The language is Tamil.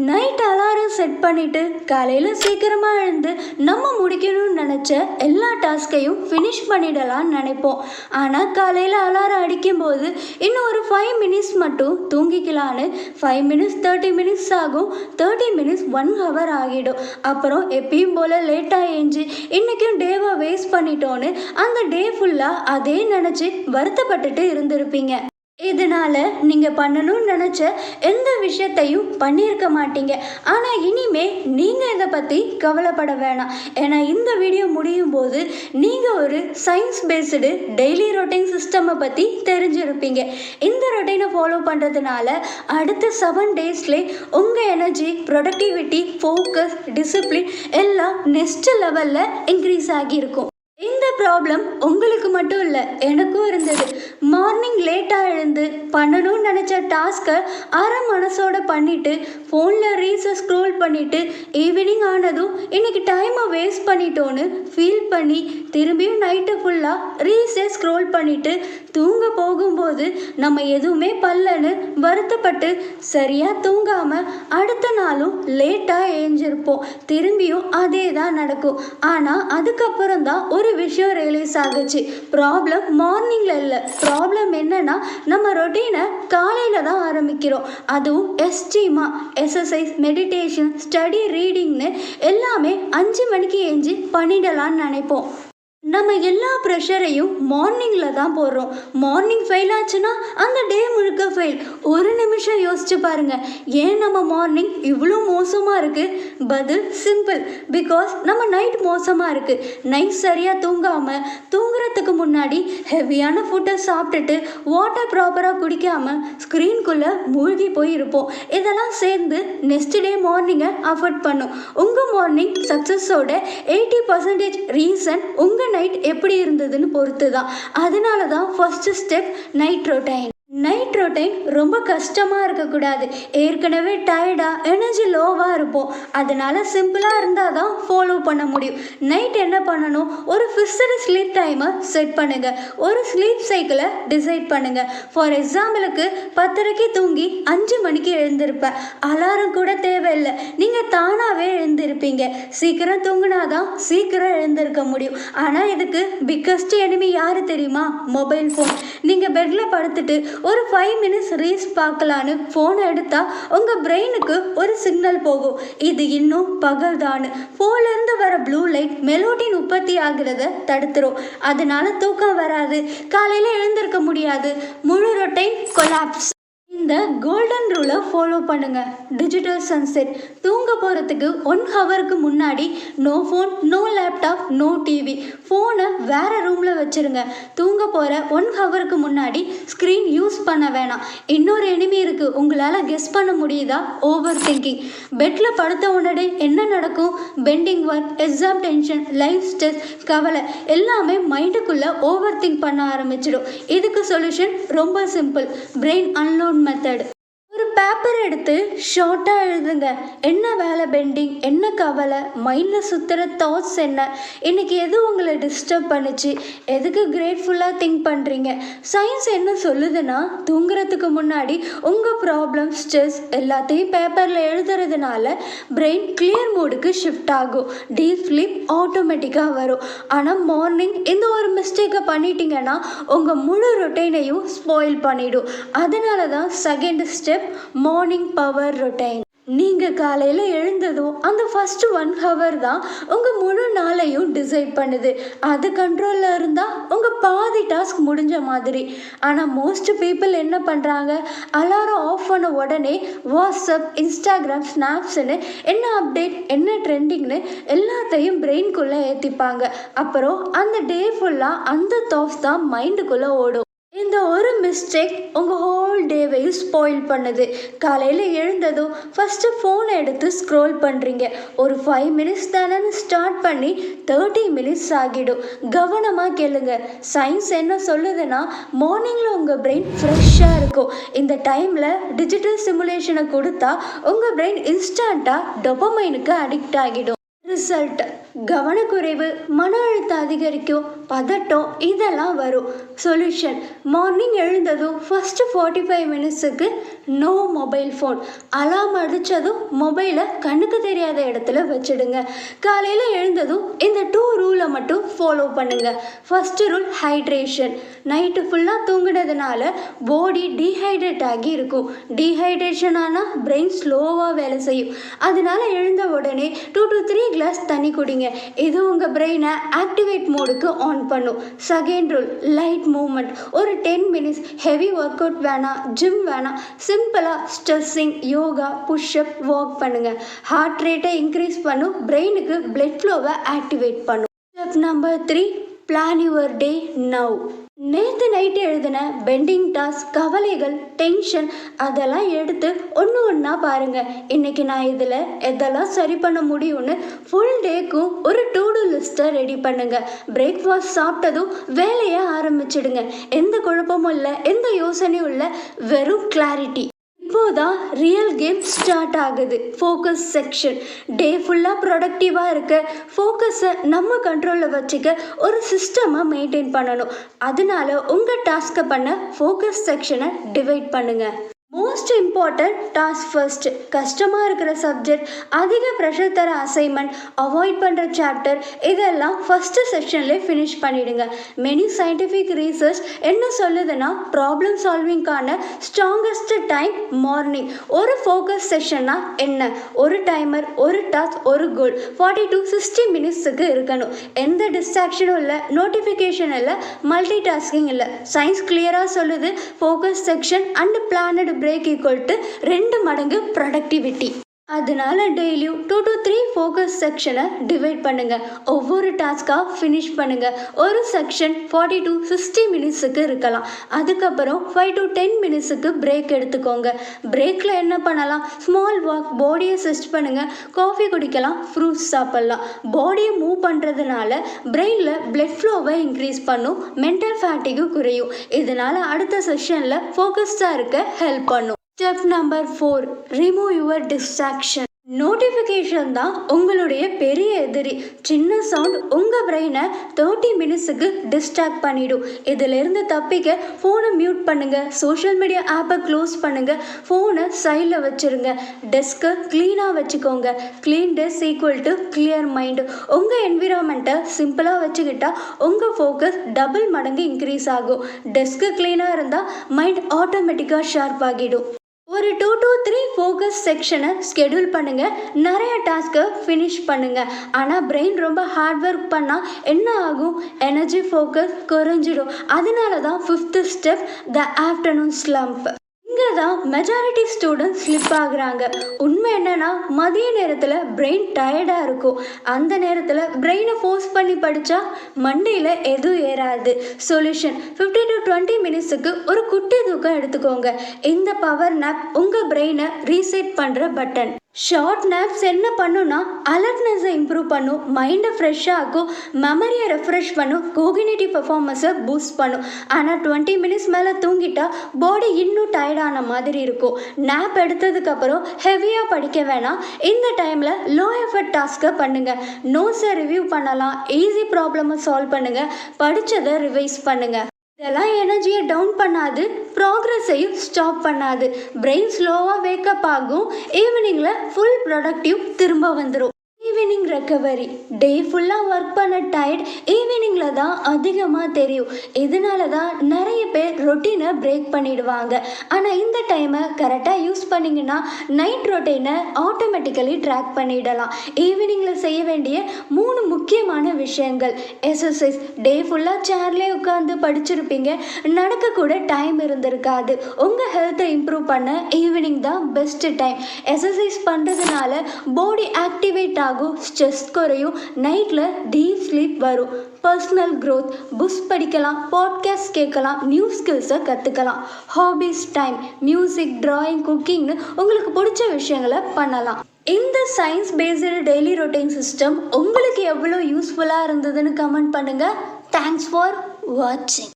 நைட் அலாரம் செட் பண்ணிவிட்டு காலையில் சீக்கிரமாக எழுந்து நம்ம முடிக்கணும்னு நினச்ச எல்லா டாஸ்கையும் ஃபினிஷ் பண்ணிடலான்னு நினைப்போம். ஆனால் காலையில் அலாரம் அடிக்கும்போது இன்னும் ஒரு 5 மினிட்ஸ் மட்டும் தூங்கிக்கலான்னு 5 மினிட்ஸ் 30 மினிட்ஸ் ஆகும், 30 மினிட்ஸ் 1 ஹவர் ஆகிடும். அப்புறம் எப்பயும் போல் லேட்டாக ஏஞ்சி இன்றைக்கும் டேவை வேஸ்ட் பண்ணிட்டோன்னு அந்த டே ஃபுல்லாக அதே நினச்சி வருத்தப்பட்டுட்டு இருந்திருப்பீங்க. இதனால் நீங்கள் பண்ணணும்னு நினச்ச எந்த விஷயத்தையும் பண்ணியிருக்க மாட்டீங்க. ஆனால் இனிமே நீங்கள் இதை பற்றி கவலைப்பட வேணாம். ஏன்னா இந்த வீடியோ முடியும் போது நீங்கள் ஒரு சயின்ஸ் பேஸ்டு டெய்லி ரொட்டீன் சிஸ்டமை பற்றி தெரிஞ்சிருப்பீங்க. இந்த ரொட்டீனை ஃபாலோ பண்ணுறதுனால அடுத்த 7 டேஸ்லே உங்கள் எனர்ஜி, ப்ரொடக்டிவிட்டி, ஃபோக்கஸ், டிசிப்ளின் எல்லாம் நெக்ஸ்ட் லெவலில் இன்க்ரீஸ் ஆகியிருக்கும். இந்த ப்ராப்ளம் உங்களுக்கு மட்டும் இல்லை, எனக்கும் இருந்தது. மார்னிங் லேட்டாக எழுந்து பண்ணணும்னு நினச்ச டாஸ்க்கை அரை மனசோட பண்ணிவிட்டு ஃபோனில் ரீல்ஸை ஸ்க்ரோல் பண்ணிவிட்டு ஈவினிங் ஆனதும் இன்றைக்கி டைமை வேஸ்ட் பண்ணிட்டோன்னு ஃபீல் பண்ணி திரும்பியும் நைட்டு ஃபுல்லாக ரீல்ஸை ஸ்க்ரோல் பண்ணிவிட்டு தூங்க போகும்போது நம்ம எதுவுமே பண்ணலன்னு வருத்தப்பட்டு சரியாக தூங்காமல் அடுத்த நாளும் லேட்டாக எழுந்திருப்போம். திரும்பியும் அதே தான் நடக்கும். ஆனால் அதுக்கப்புறம் தான் ஒரு விஷயம் ரியலைஸ் ஆகுச்சு. ப்ராப்ளம் மார்னிங்கில் இல்லை, ப்ராப்ளம் என்னன்னா நம்ம ரொட்டீனை காலையில் தான் ஆரம்பிக்கிறோம். அதுவும் எஸ்டீமா எக்ஸசைஸ், மெடிடேஷன், ஸ்டடி, ரீடிங்னு எல்லாமே 5 மணிக்கு ஏஞ்சி பண்ணிடலான்னு நினைப்போம். நம்ம எல்லா ப்ரெஷரையும் மார்னிங்கில் தான் போடுறோம். மார்னிங் ஃபெயில் ஆச்சுன்னா அந்த டே முழுக்க ஃபெயில். ஒரு நிமிஷம் யோசிச்சு பாருங்கள், ஏன் நம்ம மார்னிங் இவ்வளோ மோசமாக இருக்குது? பதில் சிம்பிள், பிகாஸ் நம்ம நைட் மோசமாக இருக்குது. நைட் சரியாக தூங்காமல் தூங்குறதுக்கு முன்னாடி ஹெவியான ஃபுட்டை சாப்பிட்டுட்டு வாட்டர் ப்ராப்பராக குடிக்காமல் ஸ்க்ரீன்குள்ளே மூழ்கி போய் இருப்போம். இதெல்லாம் சேர்ந்து நெக்ஸ்ட் டே மார்னிங்கை அஃபெக்ட் பண்ணும். உங்கள் மார்னிங் சக்ஸஸோட 80% ரீசன் உங்கள் நைட் எப்படி இருந்ததுன்னு பொறுத்து தான். அதனால தான் first step night routine. Night routine ரொம்ப கஷ்டமாக இருக்கக்கூடாது. ஏற்கனவே டயர்டாக எனர்ஜி லோவாக இருப்போம். அதனால் சிம்பிளாக இருந்தால் தான் ஃபாலோ பண்ண முடியும். நைட் என்ன பண்ணணும்? ஒரு ஃபிக்ஸடு ஸ்லீப் டைமை செட் பண்ணுங்கள். ஒரு ஸ்லீப் சைக்கிளை டிசைட் பண்ணுங்கள். ஃபார் எக்ஸாம்பிளுக்கு 10:30க்கு தூங்கி 5 மணிக்கு எழுந்திருப்பேன். அலாரம் கூட தேவையில்லை, நீங்கள் தானாகவே எழுந்திருப்பீங்க. சீக்கிரம் தூங்கினாதான் சீக்கிரம் எழுந்திருக்க முடியும். ஆனால் இதுக்கு பிக்கஸ்ட் எனிமி யார் தெரியுமா? Mobile phone. நீங்கள் பெட்டில் படுத்துட்டு ஒரு 5 மினிட்ஸ் ரீல்ஸ் பார்க்கலான்னு ஃபோனை எடுத்தால் உங்கள் பிரெயினுக்கு ஒரு சிக்னல் போகும், இது இன்னும் பகல் தான். ஃபோன்லேருந்து வர ப்ளூ லைட் மெலோடின் உற்பத்தி ஆகிறத தடுத்துரும். அதனால தூக்கம் வராது, காலையில் எழுந்திருக்க முடியாது. முழு ரொட்டைன் கொலாப்ஸ். இந்த கோல்டன் ரூலை ஃபாலோ பண்ணுங்கள். Digital sunset. தூங்க போகிறதுக்கு 1 ஹவருக்கு முன்னாடி no phone, no laptop, no TV. ஃபோனை வேறு ரூமில் வச்சுருங்க. தூங்க போகிற 1 ஹவருக்கு முன்னாடி ஸ்க்ரீன் யூஸ் பண்ண வேணாம். இன்னொரு எனிமி இருக்குது, உங்களால் கெஸ் பண்ண முடியுதா? Over thinking. பெட்டில் படுத்த உடனே என்ன நடக்கும்? Pending work, exam tension, life stress, கவலை எல்லாமே மைண்டுக்குள்ளே ஓவர் திங்க் பண்ண ஆரம்பிச்சிடும். இதுக்கு சொல்யூஷன் ரொம்ப சிம்பிள், பிரெயின் அன்லோட் மெத்தட். ஒரு பேப்பர் எடுத்து ஷார்ட்டாக எழுதுங்க. என்ன வேலை பெண்டிங், என்ன கவலை, மைண்டில் சுற்றுற தாட்ஸ் என்ன, இன்றைக்கி எது உங்களை டிஸ்டர்ப் பண்ணிச்சு, எதுக்கு கிரேட்ஃபுல்லாக திங்க் பண்ணுறீங்க. சயின்ஸ் என்ன சொல்லுதுன்னா, தூங்குறதுக்கு முன்னாடி உங்கள் ப்ராப்ளம், ஸ்ட்ரெஸ் எல்லாத்தையும் பேப்பரில் எழுதுறதுனால பிரெயின் கிளியர் மூடுக்கு ஷிஃப்ட் ஆகும். டீப் ஸ்லீப் ஆட்டோமேட்டிக்காக வரும். ஆனால் மார்னிங் இந்த ஒரு மிஸ்டேக்கை பண்ணிட்டீங்கன்னா உங்கள் முழு ரொட்டைனையும் ஸ்பாயில் பண்ணிடும். அதனால தான் second step morning power routine. நீங்கள் காலையில் எழுந்ததும் அந்த ஃபஸ்ட்டு 1 ஹவர் தான் உங்கள் முழு நாளையும் டிசைட் பண்ணுது. அது கண்ட்ரோலில் இருந்தால் உங்கள் பாதி டாஸ்க் முடிஞ்ச மாதிரி. ஆனால் மோஸ்ட் பீப்புள் என்ன பண்ணுறாங்க? அலாரம் ஆஃப் பண்ண உடனே வாட்ஸ்அப், இன்ஸ்டாகிராம், ஸ்னாப்ஸ்ன்னு என்ன அப்டேட், என்ன ட்ரெண்டிங்னு எல்லாத்தையும் பிரெயின்குள்ளே ஏற்றிப்பாங்க. அப்புறம் அந்த டே ஃபுல்லாக அந்த தாட்ஸ் தான் மைண்டுக்குள்ளே ஓடும். இந்த ஒரு மிஸ்டேக் உங்கள் ஹோல் டேவையும் ஸ்பாயில் பண்ணுது. காலையில் எழுந்ததும் ஃபஸ்ட்டு ஃபோனை எடுத்து ஸ்க்ரோல் பண்ணுறீங்க. ஒரு 5 மினிட்ஸ் தானேன்னு ஸ்டார்ட் பண்ணி 30 மினிட்ஸ் ஆகிடும். கவனமாக கேளுங்க. சயின்ஸ் என்ன சொல்லுதுன்னா, மார்னிங்கில் உங்கள் பிரெயின் ஃப்ரெஷ்ஷாக இருக்கும். இந்த டைமில் டிஜிட்டல் சிமுலேஷனை கொடுத்தா உங்கள் பிரெயின் இன்ஸ்டண்ட்டாக டொபமைனுக்கு அடிக்ட் ஆகிடும். ரிசல்ட் கவனக்குறைவு, மன அழுத்தம் அதிகரிக்கும், பதட்டம் இதெல்லாம் வரும். சொல்யூஷன் மார்னிங் எழுந்ததும் ஃபஸ்ட்டு 45 மினிட்ஸுக்கு நோ மொபைல் ஃபோன். அலாம் அடித்ததும் மொபைலை கண்ணுக்கு தெரியாத இடத்துல வச்சுடுங்க. காலையில் எழுந்ததும் இந்த 2 ரூலை மட்டும் ஃபாலோ பண்ணுங்க. First rule hydration. நைட்டு ஃபுல்லாக தூங்கினதுனால பாடி டீஹைட்ரேட் ஆகி இருக்கும். டீஹைட்ரேஷன் ஆனால் பிரெயின் ஸ்லோவாக வேலை செய்யும். அதனால எழுந்த உடனே 2 to 3 கிளாஸ் தண்ணி குடிங்க. இது உங்கள் பிரெயினை ஆக்டிவேட் மோடுக்கு ஆன் பண்ணும். Second rule light movement. ஒரு 10 மினிட்ஸ். ஹெவி ஒர்க் அவுட் வேணாம், ஜிம் வேணாம். சிம்பிளாக ஸ்ட்ரெஸ்ஸிங், யோகா, புஷ்அப், வாக் பண்ணுங்கள். ஹார்ட் ரேட்டை இன்க்ரீஸ் பண்ணும், பிரெயினுக்கு பிளட் ஃப்ளோவை ஆக்டிவேட் பண்ணும். Step number 3, plan your day now. நேற்று நைட்டு எழுதின பெண்டிங் டாஸ்க், கவலைகள், டென்ஷன் அதெல்லாம் எடுத்து ஒன்று ஒன்றா பாருங்கள். இன்றைக்கி நான் இதில் எதெல்லாம் சரி பண்ண முடியும்னு ஃபுல் டேக்கும் ஒரு டு டூ லிஸ்ட்டை ரெடி பண்ணுங்கள். பிரேக்ஃபாஸ்ட் சாப்பிட்டதும் வேலையை ஆரம்பிச்சிடுங்க. எந்த குழப்பமும் இல்லை, எந்த யோசனையும் இல்லை, வெறும் கிளாரிட்டி. இப்போதான் ரியல் கேம் ஸ்டார்ட் ஆகுது. Focus section. டே ஃபுல்லாக ப்ரொடக்டிவாக இருக்க ஃபோக்கஸை நம்ம கண்ட்ரோலில் வச்சுக்க ஒரு சிஸ்டமை மெயின்டைன் பண்ணணும். அதனால உங்கள் டாஸ்க்கை பண்ண ஃபோக்கஸ் செக்ஷனை டிவைட் பண்ணுங்கள். Most important task first. கஷ்டமாக இருக்கிற சப்ஜெக்ட், அதிக ப்ரெஷர் தர அசைன்மெண்ட், அவாய்ட் பண்ணுற சாப்டர் இதெல்லாம் ஃபஸ்ட்டு செக்ஷன்லேயே ஃபினிஷ் பண்ணிவிடுங்க. மெனி சயின்டிஃபிக் ரிசர்ச் என்ன சொல்லுதுன்னா ப்ராப்ளம் சால்விங்கான ஸ்ட்ராங்கஸ்ட் டைம் மார்னிங். ஒரு ஃபோக்கஸ் செஷன்னா என்ன? ஒரு டைமர், ஒரு டாஸ்க், ஒரு கோல் 40 to 60 மினிட்ஸுக்கு இருக்கணும். எந்த டிஸ்ட்ராக்ஷனும் இல்லை, நோட்டிஃபிகேஷன் இல்லை, மல்டி டாஸ்கிங் இல்லை. சயின்ஸ் கிளியராக சொல்லுது focus section and planet break equal to 2 மடங்கு ப்ரொடக்டிவிட்டி. அதனால டெய்லியும் 2 to 3 ஃபோக்கஸ் செக்ஷனை டிவைட் பண்ணுங்கள். ஒவ்வொரு டாஸ்க்காக ஃபினிஷ் பண்ணுங்கள். ஒரு செக்ஷன் 40 to 60 மினிட்ஸுக்கு இருக்கலாம். அதுக்கப்புறம் 5 to 10 மினிட்ஸுக்கு பிரேக் எடுத்துக்கோங்க. பிரேக்கில் என்ன பண்ணலாம்? ஸ்மால் வாக், பாடியை ஸ்ட்ரெச் பண்ணுங்கள், காஃபி குடிக்கலாம், ஃப்ரூட்ஸ் சாப்பிட்லாம். பாடியை மூவ் பண்ணுறதுனால பிரெயினில் பிளட் ஃப்ளோவை இன்க்ரீஸ் பண்ணும், மென்டல் ஃபேட்டிகும் குறையும். இதனால் அடுத்த செஷனில் ஃபோக்கஸ்டாக இருக்க ஹெல்ப் பண்ணும். Step number 4, remove your distraction. Notification தான் உங்களுடைய பெரிய எதிரி. சின்ன சவுண்ட் உங்கள் பிரெயினை 30 மினிட்ஸுக்கு டிஸ்ட்ராக்ட் பண்ணிடும். இதிலிருந்து தப்பிக்க ஃபோனை மியூட் பண்ணுங்கள், சோஷியல் மீடியா ஆப்பை க்ளோஸ் பண்ணுங்கள், ஃபோனை சைடில் வச்சுருங்க. டெஸ்க்கை க்ளீனாக வச்சுக்கோங்க. Clean desk equal to clear mind. உங்கள் என்விரான்மெண்ட்டை சிம்பிளாக வச்சுக்கிட்டா உங்கள் ஃபோக்கஸ் டபுள் மடங்கு இன்க்ரீஸ் ஆகும். டெஸ்க்கு க்ளீனாக இருந்தால் மைண்ட் ஆட்டோமேட்டிக்காக ஷார்ப் ஆகிடும். ஒரு 2 to 3 ஃபோக்கஸ் செக்ஷனை ஸ்கெடியூல் பண்ணுங்கள். நிறைய டாஸ்க்கை ஃபினிஷ் பண்ணுங்கள். ஆனால் பிரெயின் ரொம்ப ஹார்ட் ஒர்க் பண்ணால் என்ன ஆகும்? எனர்ஜி ஃபோக்கஸ் குறைஞ்சிடும். அதனால தான் 5th ஸ்டெப், த ஆஃப்டர்நூன் ஸ்லம்ப். இங்கே தான் மெஜாரிட்டி ஸ்டூடெண்ட்ஸ் ஸ்லிப் ஆகுறாங்க. உண்மை என்னன்னா மதிய நேரத்தில் பிரெயின் டயர்டாக இருக்கும். அந்த நேரத்தில் பிரெயினை ஃபோர்ஸ் பண்ணி படித்தா மண்டையில் எதுவும் ஏறாது. சொல்யூஷன் 15 to 20 மினிட்ஸுக்கு ஒரு குட்டி தூக்கம் எடுத்துக்கோங்க. இந்த பவர் நேப் உங்கள் பிரெயினை ரீசெட் பண்ணுற பட்டன். ஷார்ட் நேப்ஸ் என்ன பண்ணுன்னா அலர்ட்னஸை இம்ப்ரூவ் பண்ணும், மைண்டை ஃப்ரெஷ்ஷாக ஆக்கும், மெமரியை ரெஃப்ரெஷ் பண்ணும், கோகினேட்டிவ் பர்ஃபார்மன்ஸை பூஸ்ட் பண்ணும். ஆனால் 20 மினிட்ஸ் மேலே தூங்கிட்டா பாடி இன்னும் டயர்டான மாதிரி இருக்கும். நேப் எடுத்ததுக்கப்புறம் ஹெவியாக படிக்க வேணாம். இந்த டைமில் லோ எஃபர்ட் டாஸ்க்கை பண்ணுங்கள். நோட்ஸை ரிவ்யூ பண்ணலாம், ஈஸி ப்ராப்ளமை சால்வ் பண்ணுங்கள், படித்ததை ரிவைஸ் பண்ணுங்கள். இதெல்லாம் எனர்ஜியை டவுன் பண்ணாது, ப்ராக்ரஸையும் ஸ்டாப் பண்ணாது. பிரெயின் ஸ்லோவாக வேக்கப் ஆகும். ஈவினிங்கில் ஃபுல் ப்ரொடக்டிவ் திரும்ப வந்துடும். Evening recovery. டே ஃபுல்லாக ஒர்க் பண்ண டயர்ட் ஈவினிங்கில் தான் அதிகமாக தெரியும். இதனால தான் நிறைய பேர் ரொட்டீனை பிரேக் பண்ணிடுவாங்க. ஆனால் இந்த டைமை கரெக்டாக யூஸ் பண்ணிங்கன்னா நைட் ரொட்டீனை ஆட்டோமேட்டிக்கலி ட்ராக் பண்ணிடலாம். ஈவினிங்கில் செய்ய வேண்டிய 3 முக்கியமான விஷயங்கள். எக்ஸசைஸ். டே ஃபுல்லாக சேர்லேயே உட்காந்து படிச்சிருப்பீங்க, நடக்கக்கூட டைம் இருந்திருக்காது. உங்கள் ஹெல்த்தை இம்ப்ரூவ் பண்ண ஈவினிங் தான் பெஸ்ட்டு டைம். எக்ஸசைஸ் பண்ணுறதுனால பாடி ஆக்டிவேட் ஆகும், ஸ்ட்ரெஸ் குறையும், நைட்டில் டீப் ஸ்லீப் வரும். Personal growth. புக்ஸ் படிக்கலாம், பாட்காஸ்ட் கேட்கலாம், நியூ ஸ்கில்ஸை கற்றுக்கலாம். ஹாபிஸ் டைம். மியூசிக், டிராயிங், குக்கிங்னு உங்களுக்கு பிடிச்ச விஷயங்களை பண்ணலாம். இந்த science based daily routine system உங்களுக்கு எவ்வளோ யூஸ்ஃபுல்லாக இருந்ததுன்னு கமெண்ட் பண்ணுங்கள். தேங்க்ஸ் ஃபார் வாட்சிங்.